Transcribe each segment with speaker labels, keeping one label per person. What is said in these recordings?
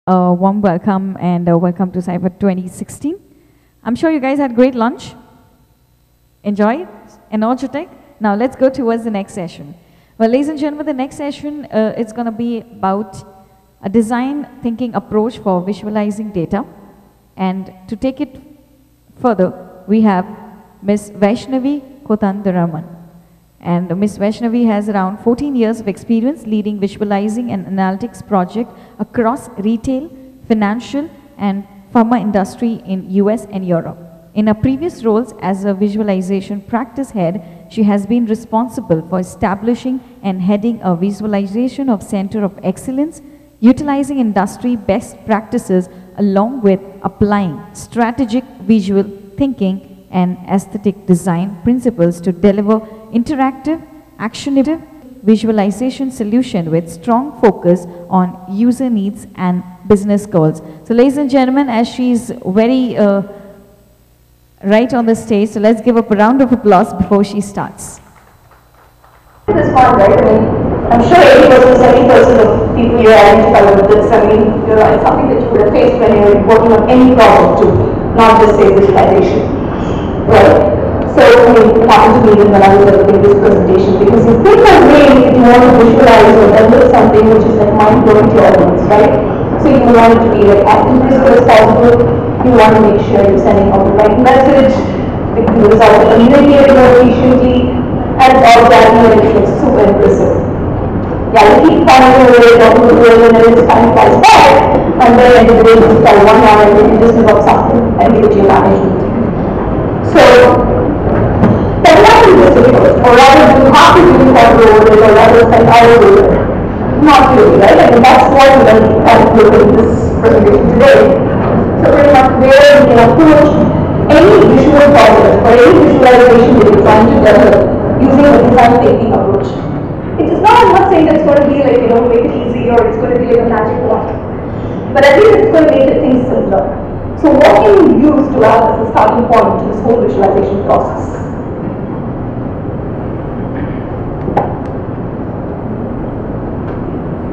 Speaker 1: Warm welcome and welcome to Cypher 2016. I'm sure you guys had great lunch. Enjoy it. Energetic. Now let's go towards the next session. Well, ladies and gentlemen, the next session is going to be about a design thinking approach for visualizing data. And to take it further, we have Ms. Vaishnavi Kothandaraman. And Ms. Vaishnavi has around 14 years of experience leading visualizing and analytics project across retail, financial, and pharma industry in US and Europe. In her previous roles as a visualization practice head, she has been responsible for establishing and heading a visualization of center of excellence, utilizing industry best practices along with applying strategic visual thinking and aesthetic design principles to deliver interactive, actionable visualization solution with strong focus on user needs and business goals. So ladies and gentlemen, as she's very right on the stage, so let's give up a round of applause before she starts.
Speaker 2: This one, right? I mean, I'm sure 80% of people here identify with this. I mean, it's something that you would have faced when you're working on any project too, not just say visualization, right? So, I mean, it happened to me when I was developing this presentation, because you think of ways that you want to visualize or develop something which is like mind-blowing to your audience, right? So you want it to be like as impressive as possible. You want to make sure you're sending out the right message, the results are communicated more efficiently, and it's all done and it looks super impressive. Yeah, you keep finding a way to do it, and then it's time flies by, and then at the day you spend 1 hour and you can just give up something and give it to your management. So, that's not really difficult, or rather you have to do what over it, or rather spend hours over it. Not really, right? I mean, that's what we're going to kind of look at this presentation today. So pretty much where we can approach any visual project or any visualization that you're trying to develop using a design thinking approach. It is not, I'm not saying that it's going to be like, make it easy or it's going to be like a magic wand. But at least it's going to make the things simpler. So what can you use to add as a starting point to this whole visualization process?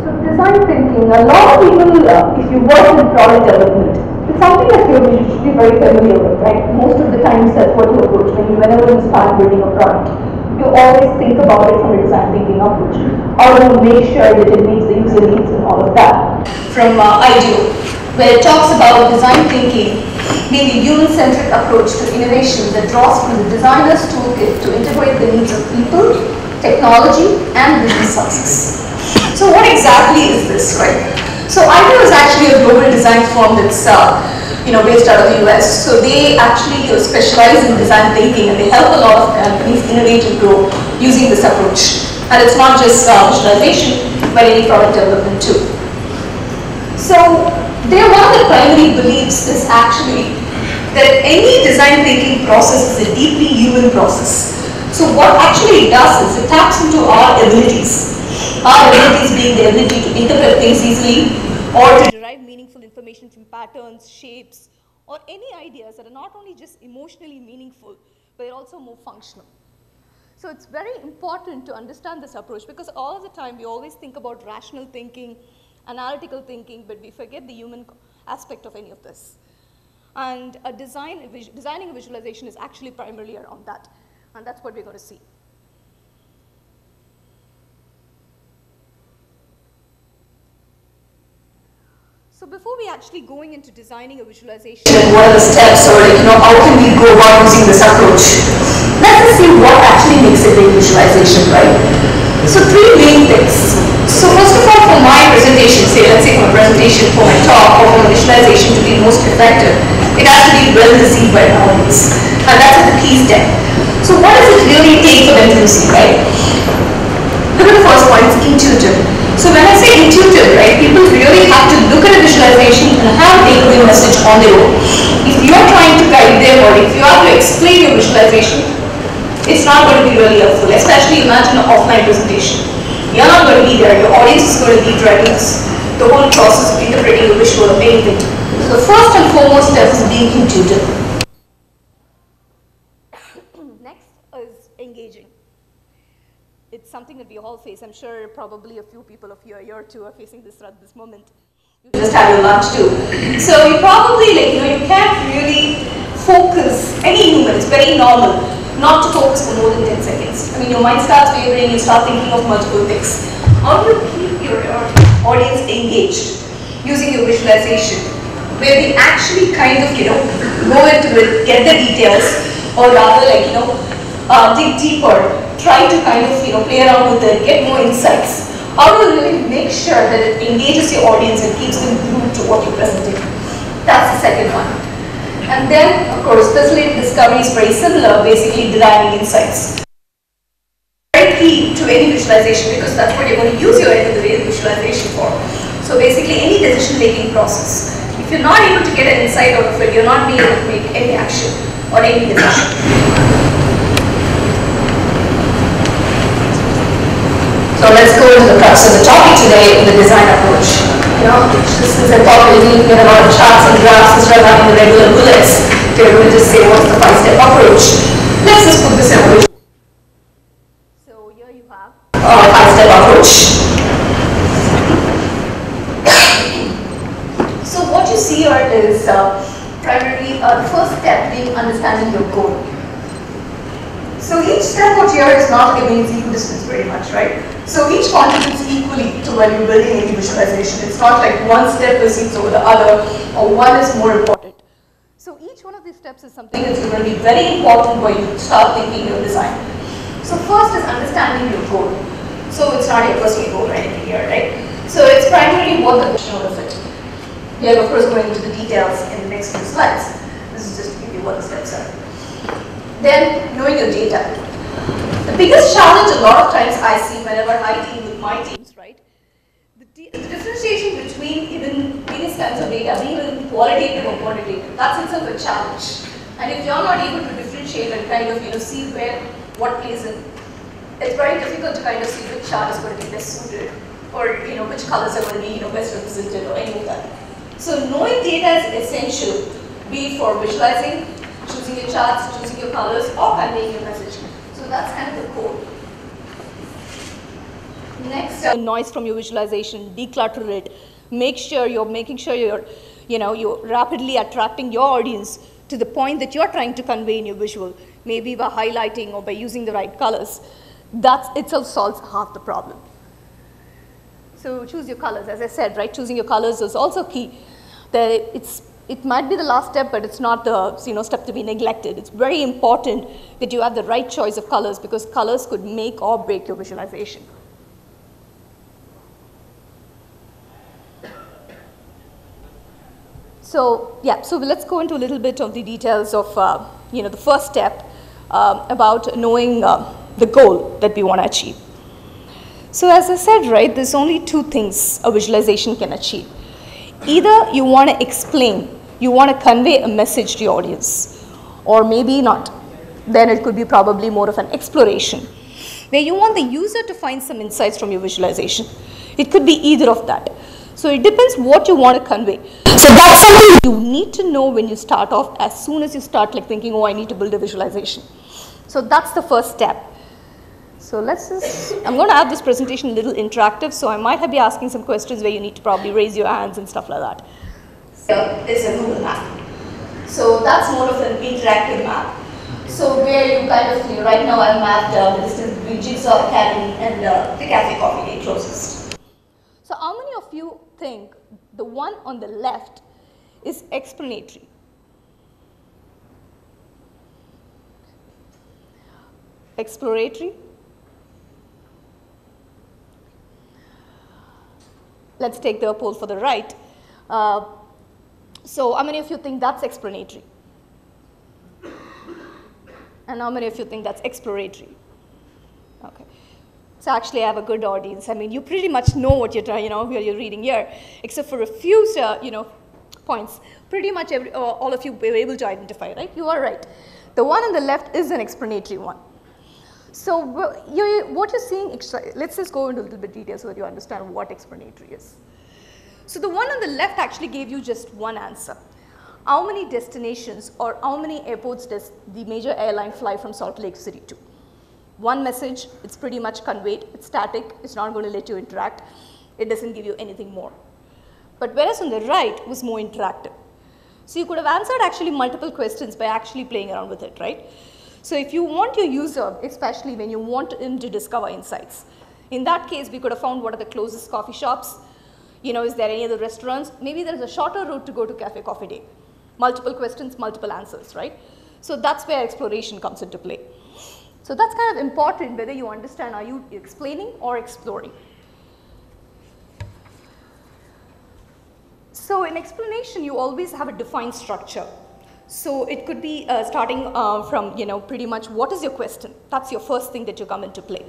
Speaker 2: So design thinking, a lot of people, if you work in product development, it's something that you're usually very familiar with, right? Most of the times that's what you approach whenever you start building a product. You always think about it from a design thinking approach. How do you make sure that it meets the user needs and all of that? From IDEO, where it talks about design thinking being a human-centric approach to innovation that draws from the designer's toolkit to integrate the needs of people, technology, and business success. So what exactly is this, right? So IDEO is actually a global design firm that's based out of the US. So they actually specialize in design thinking, and they help a lot of companies innovate and grow using this approach. And it's not just visualization, but any product development too. So one of the primary beliefs is actually that any design thinking process is a deeply human process. So what actually it does is it taps into our abilities. Our abilities being the ability to interpret things easily, or to derive meaningful information from patterns, shapes, or any ideas that are not only just emotionally meaningful, but they're also more functional. So it's very important to understand this approach, because all the time we always think about rational thinking, analytical thinking, but we forget the human aspect of any of this. And designing a visualization is actually primarily around that, and that's what we're going to see. So before we actually going into designing a visualization, and what are the steps, or how can we go about using this approach? Let's just see what actually makes a great visualization, right? So 3 main things. So first of all, for my presentation, let's say for a presentation, for my talk, or for a visualization to be most effective, it has to be well received by an audience, and that's the key step. So what does it really take for them to receive, right? Look at the first point, it's intuitive. So when I say intuitive, right, people really have to look at a visualization and have a takeaway message on their own. If you are trying to guide them, or if you have to explain your visualization, it's not going to be really helpful, especially imagine an offline presentation. You're not going to be there, your audience is going to be driving the whole process of interpreting a visual of anything. So the first and foremost step is being intuitive. Next is engaging. It's something that we all face. I'm sure probably a few people of you here too are facing this at this moment. You just have your lunch too. So you probably you can't really focus any movement. It's very normal not to focus for more than 10 seconds. I mean, your mind starts wavering, you start thinking of multiple things. How do you keep your audience engaged using your visualization, where we actually kind of, go into it, get the details, or rather dig deeper, try to kind of, play around with it, get more insights. How do you really make sure that it engages your audience and keeps them glued to what you're presenting? That's the second one. And then, of course, facilitated discovery is very similar, basically deriving insights. Very key to any visualization because that's what you're going to use your end of the day visualization for. So basically, any decision-making process. If you're not able to get an insight out of it, you're not being able to make any action or any decision. So let's go into the crux of the topic today, the design approach. Since I thought we need a lot of charts and graphs instead of having the regular bullets, we're going to just say what's the 5-step approach. Let's just put this in a visual. So here you have a 5-step approach. So what you see here is primarily the first step being understanding your goal. So each step out here is not giving its equidistance pretty much, right? So each contributes equally to when you're building any visualization. It's not like one step precedes over the other or one is more important. So each one of these steps is something that's going to be very important when you start thinking your design. So first is understanding your goal. So it's not your personal goal or anything here, right? So it's primarily what the vision of it. We are of course going into the details in the next few slides. This is just to give you what the steps are. Then, knowing your data. The biggest challenge a lot of times I see whenever I deal with my teams, right? The differentiation between even various kinds of data, be it qualitative or quantitative, that's itself a challenge. And if you're not able to differentiate and kind of see where what plays in, it's very difficult to kind of see which chart is going to be best suited or which colors are going to be best represented or any of that. So knowing data is essential, be it for visualizing, choosing your charts, choosing your colors, or conveying your message. So that's kind of the core. Next, noise from your visualization, declutter it. Make sure you're making sure you're rapidly attracting your audience to the point that you're trying to convey in your visual, maybe by highlighting or by using the right colors. That itself solves half the problem. So choose your colors, as I said, right? Choosing your colors is also key. It might be the last step, but it's not the step to be neglected. It's very important that you have the right choice of colors because colors could make or break your visualization. So yeah, so let's go into a little bit of the details of the first step about knowing the goal that we want to achieve. So as I said, right, there's only two things a visualization can achieve. Either you want to explain, you want to convey a message to your audience, or maybe not. Then it could be probably more of an exploration, where you want the user to find some insights from your visualization. It could be either of that. So it depends what you want to convey. So that's something you need to know when you start off, as soon as you start thinking, oh, I need to build a visualization. So that's the first step. So I'm going to have this presentation a little interactive, so I might be asking some questions where you need to probably raise your hands and stuff like that. Is a Google map. So that's more of an interactive map. So where you kind of, right now I've mapped the distance between Jigsaw Academy and the Cafe Coffee Day closest. So how many of you think the one on the left is explanatory? Exploratory? Let's take the poll for the right. So how many of you think that's explanatory? And how many of you think that's exploratory? Okay. So actually I have a good audience. I mean, you pretty much know what you're trying, what you're reading here, except for a few, points. Pretty much all of you were able to identify, right? You are right. The one on the left is an explanatory one. So what you're seeing, let's just go into a little bit detail so that you understand what explanatory is. So the one on the left actually gave you just one answer. How many destinations or how many airports does the major airline fly from Salt Lake City to? One message, it's pretty much conveyed, it's static, it's not going to let you interact, it doesn't give you anything more. But whereas on the right was more interactive. So you could have answered actually multiple questions by actually playing around with it, right? So if you want your user, especially when you want him to discover insights, in that case, we could have found what are the closest coffee shops, you know, is there any other restaurants? Maybe there is a shorter route to go to Cafe Coffee Day. Multiple questions, multiple answers, right? So that's where exploration comes into play. So that's kind of important whether you understand, are you explaining or exploring? So in explanation, you always have a defined structure. So it could be starting from, you know, pretty much what is your question? That's your first thing that you come into play.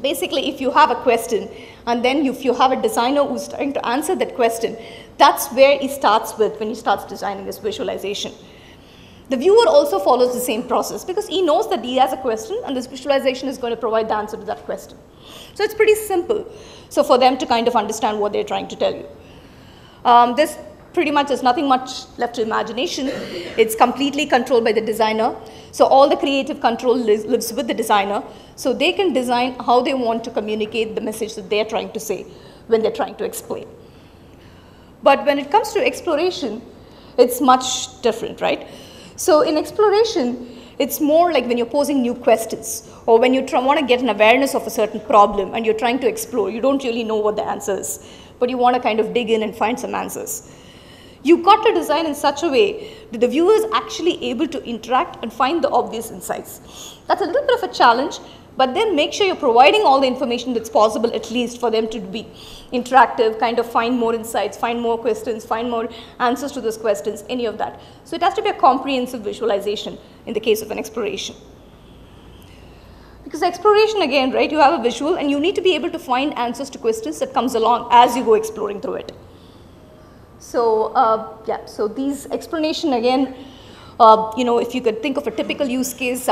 Speaker 2: Basically, if you have a question and then if you have a designer who's trying to answer that question, that's where he starts with when he starts designing this visualization. The viewer also follows the same process because he knows that he has a question and this visualization is going to provide the answer to that question. So it's pretty simple. So for them to kind of understand what they're trying to tell you. This pretty much is nothing much left to imagination. It's completely controlled by the designer. So all the creative control lives with the designer. So they can design how they want to communicate the message that they're trying to say when they're trying to explain. But when it comes to exploration, it's much different, right? So in exploration, it's more like when you're posing new questions or when you want to get an awareness of a certain problem and you're trying to explore, you don't really know what the answer is, but you want to kind of dig in and find some answers. You've got to design in such a way that the viewer is actually able to interact and find the obvious insights. That's a little bit of a challenge, but then make sure you're providing all the information that's possible at least for them to be interactive, kind of find more insights, find more questions, find more answers to those questions, any of that. So it has to be a comprehensive visualization in the case of an exploration. Because exploration again, right, you have a visual and you need to be able to find answers to questions that comes along as you go exploring through it. So yeah, so these explanation again, you know, if you could think of a typical use case,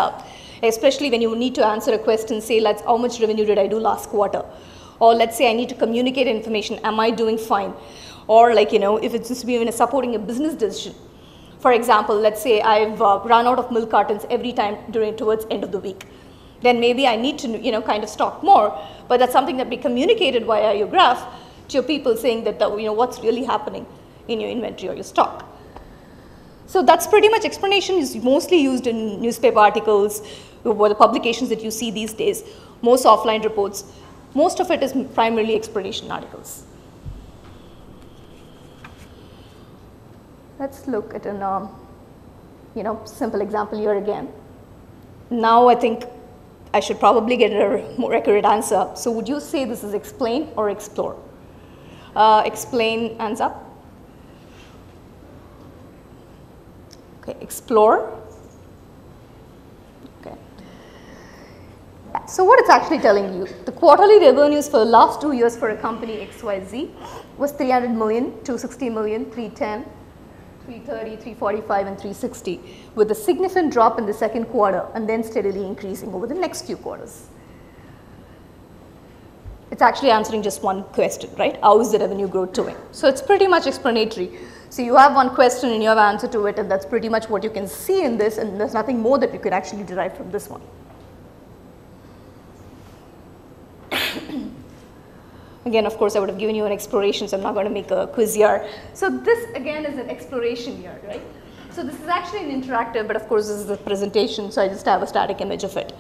Speaker 2: especially when you need to answer a question, say, let's, how much revenue did I do last quarter? Or let's say I need to communicate information, am I doing fine? Or like, you know, if it's just even supporting a business decision. For example, let's say I've run out of milk cartons every time towards end of the week. Then maybe I need to, you know, kind of stock more, but that's something that be communicated via your graph to your people saying that, you know, what's really happening in your inventory or your stock. So that's pretty much explanation is mostly used in newspaper articles or the publications that you see these days, most offline reports. Most of it is primarily explanation articles. Let's look at an you know, simple example here again. Now I think I should probably get a more accurate answer. So would you say this is explain or explore? Explain hands up. Okay, explore. Okay. So what it's actually telling you, the quarterly revenues for the last 2 years for a company XYZ was 300 million, 260 million, 310, 330, 345 and 360 with a significant drop in the second quarter and then steadily increasing over the next few quarters. It's actually answering just one question, right? How is the revenue growth doing? So it's pretty much explanatory. So you have one question and you have an answer to it, and that's pretty much what you can see in this, and there's nothing more that you could actually derive from this one. Again, of course, I would have given you an exploration, so I'm not going to make a quiz here. So this again is an exploration here, right? So this is actually an interactive, but of course this is a presentation, so I just have a static image of it.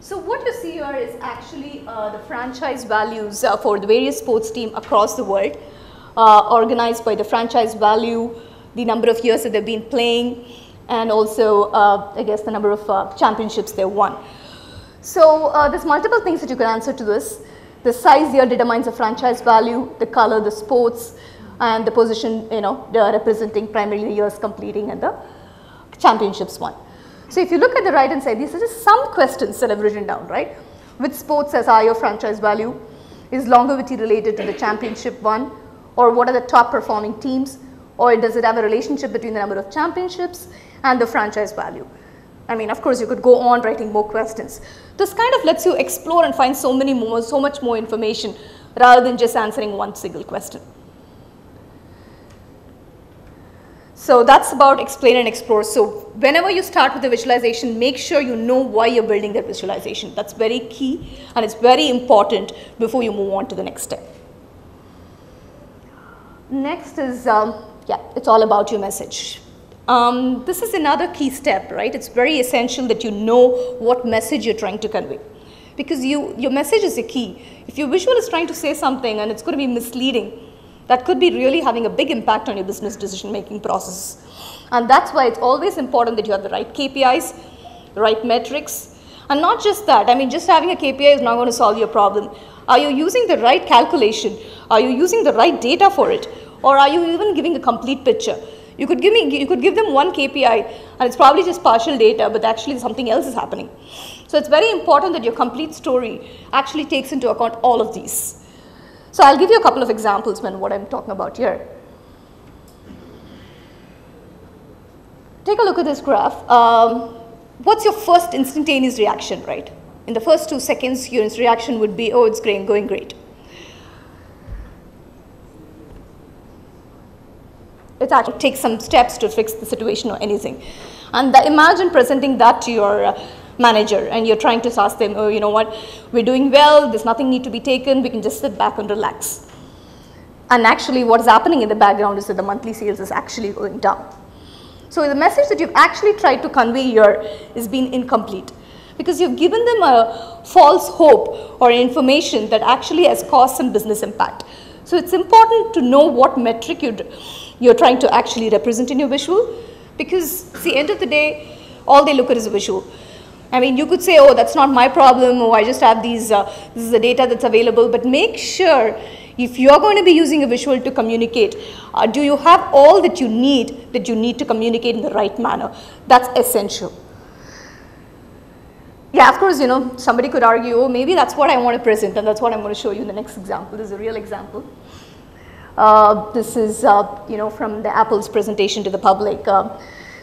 Speaker 2: So what you see here is actually the franchise values for the various sports teams across the world, organized by the franchise value, the number of years that they've been playing, and also I guess the number of championships they won. So there's multiple things that you can answer to this. The size here determines the franchise value, the color, the sports, and the position, you know, they are representing primarily years completing and the championships won. So if you look at the right hand side, these are just some questions that I've written down, right? Which sports has higher franchise value? Is longevity related to the championship won? Or what are the top performing teams? Or does it have a relationship between the number of championships and the franchise value? I mean, of course, you could go on writing more questions. This kind of lets you explore and find so much more information rather than just answering one single question. So that's about explain and explore. So whenever you start with the visualization, make sure you know why you're building that visualization. That's very key and it's very important before you move on to the next step. Next is, yeah, it's all about your message. This is another key step, right? It's very essential that you know what message you're trying to convey. Because your message is the key. If your visual is trying to say something and it's going to be misleading, that could be really having a big impact on your business decision-making process. And that's why it's always important that you have the right KPIs, the right metrics. And not just that, I mean, just having a KPI is not going to solve your problem. Are you using the right calculation? Are you using the right data for it? Or are you even giving a complete picture? You could give them one KPI and it's probably just partial data, but actually something else is happening. So it's very important that your complete story actually takes into account all of these. So I'll give you a couple of examples when what I'm talking about here. Take a look at this graph. What's your first instantaneous reaction, right? In the first 2 seconds, your reaction would be, oh, it's great, going great. It actually takes some steps to fix the situation or anything. And imagine presenting that to your manager and you're trying to ask them, oh, you know what, we're doing well, there's nothing need to be taken, we can just sit back and relax. And actually what is happening in the background is that the monthly sales is actually going down. So the message that you've actually tried to convey here is being incomplete because you've given them a false hope or information that actually has caused some business impact. So it's important to know what metric you're trying to actually represent in your visual because at the end of the day, all they look at is a visual. I mean, you could say, oh, that's not my problem, oh, I just have these, this is the data that's available, but make sure if you're going to be using a visual to communicate, do you have all that you need to communicate in the right manner? That's essential. Yeah, of course, you know, somebody could argue, oh, maybe that's what I want to present and that's what I'm going to show you in the next example. This is a real example. This is, you know, from the Apple's presentation to the public.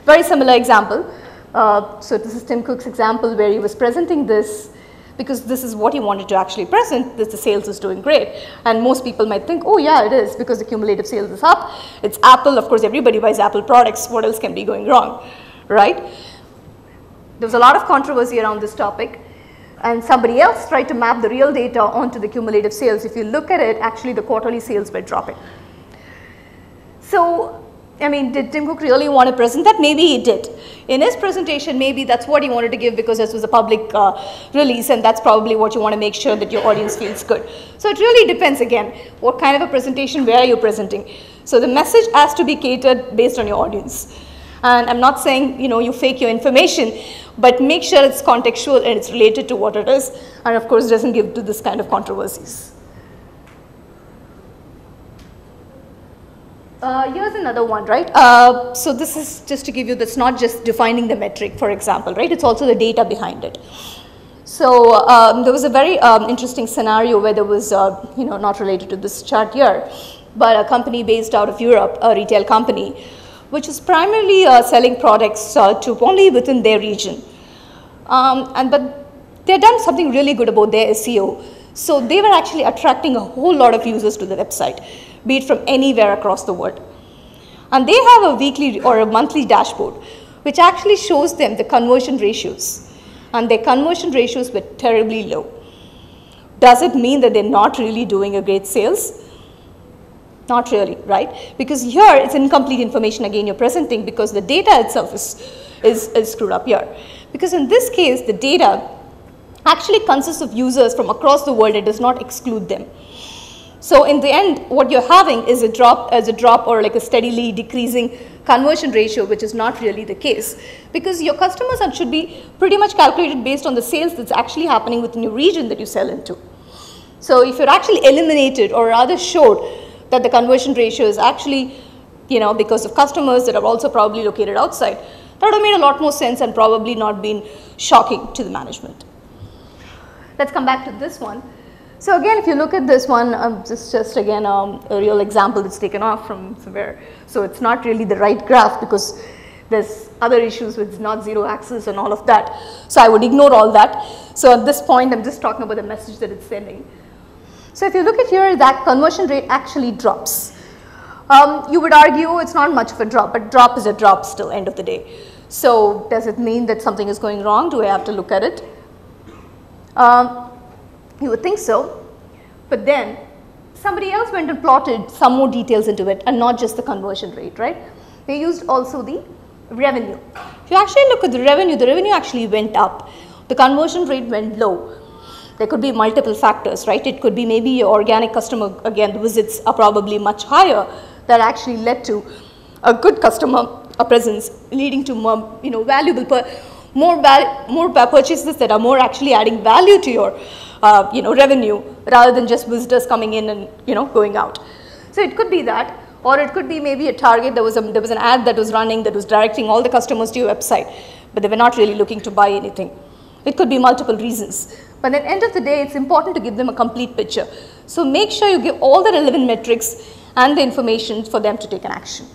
Speaker 2: Very similar example. So this is Tim Cook's example where he was presenting this because this is what he wanted to actually present, that the sales is doing great. And most people might think, oh yeah, it is because the cumulative sales is up. It's Apple, of course, everybody buys Apple products. What else can be going wrong, right? There was a lot of controversy around this topic. And somebody else tried to map the real data onto the cumulative sales. If you look at it, actually the quarterly sales were dropping. So, I mean, did Tim Cook really want to present that? Maybe he did. In his presentation, maybe that's what he wanted to give because this was a public release and that's probably what you want to make sure that your audience feels good. So it really depends again, what kind of a presentation, where are you presenting? So the message has to be catered based on your audience. And I'm not saying, you know, you fake your information, but make sure it's contextual and it's related to what it is. And of course, doesn't give to this kind of controversies. Here's another one, right? So this is just to give you, that's not just defining the metric, for example, right? It's also the data behind it. So there was a very interesting scenario where there was, you know, not related to this chart here, but a company based out of Europe, a retail company, which is primarily selling products to only within their region. But they've done something really good about their SEO. So they were actually attracting a whole lot of users to the website, be it from anywhere across the world. And they have a weekly or a monthly dashboard, which actually shows them the conversion ratios. And their conversion ratios were terribly low. Does it mean that they're not really doing a great sales? Not really, right? Because here it's incomplete information again you're presenting because the data itself is screwed up here. Because in this case, the data actually consists of users from across the world. It does not exclude them. So in the end, what you're having is a drop or like a steadily decreasing conversion ratio, which is not really the case. Because your customers should be pretty much calculated based on the sales that's actually happening within your region that you sell into. So if you're actually eliminated or rather showed that the conversion ratio is actually, you know, because of customers that are also probably located outside, that would have made a lot more sense and probably not been shocking to the management. Let's come back to this one. So again, if you look at this one, just again a real example that's taken off from somewhere. So it's not really the right graph because there's other issues with not zero axis and all of that. So I would ignore all that. So at this point, I'm just talking about the message that it's sending. So if you look at here, that conversion rate actually drops. You would argue it's not much of a drop, but drop is a drop still, end of the day. So does it mean that something is going wrong? Do I have to look at it? You would think so, but then somebody else went and plotted some more details into it and not just the conversion rate, right? They used also the revenue. If you actually look at the revenue actually went up. The conversion rate went low. There could be multiple factors, right? It could be maybe your organic customer, again, the visits are probably much higher, that actually led to a good customer presence, leading to more, valuable, more purchases that are more actually adding value to your, revenue, rather than just visitors coming in and, going out. So it could be that, or it could be maybe a target. There was an ad that was running that was directing all the customers to your website, but they were not really looking to buy anything. It could be multiple reasons. But at the end of the day, it's important to give them a complete picture. So make sure you give all the relevant metrics and the information for them to take an action.